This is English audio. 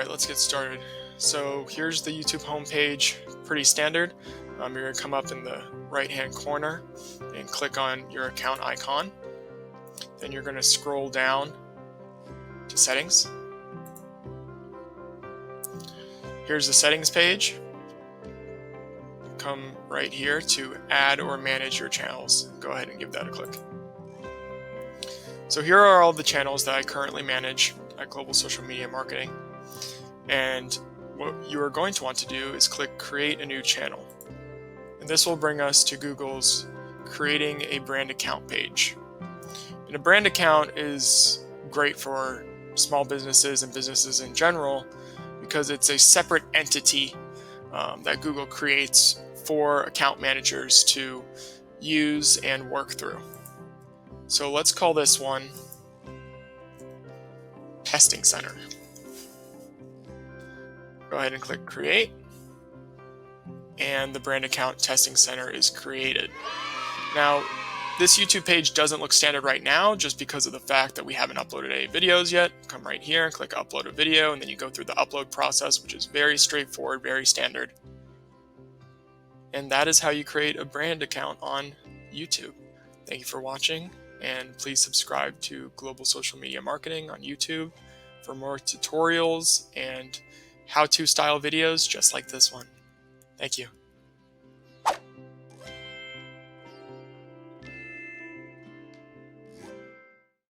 Alright, let's get started. So here's the YouTube homepage, pretty standard. You're going to come up in the right hand corner and click on your account icon. Then you're going to scroll down to settings. Here's the settings page. Come right here to add or manage your channels. Go ahead and give that a click. So here are all the channels that I currently manage at Global Social Media Marketing. And what you are going to want to do is click Create a New Channel. And this will bring us to Google's Creating a Brand Account page. And a brand account is great for small businesses and businesses in general because it's a separate entity that Google creates for account managers to use and work through. So let's call this one Testing Center. Go ahead and click Create, and the brand account Testing Center is created. Now, this YouTube page doesn't look standard right now just because of the fact that we haven't uploaded any videos yet. Come right here and click Upload a Video, and then you go through the upload process, which is very straightforward, very standard. And that is how you create a brand account on YouTube. Thank you for watching, and please subscribe to Global Social Media Marketing on YouTube for more tutorials and how-to style videos just like this one. Thank you.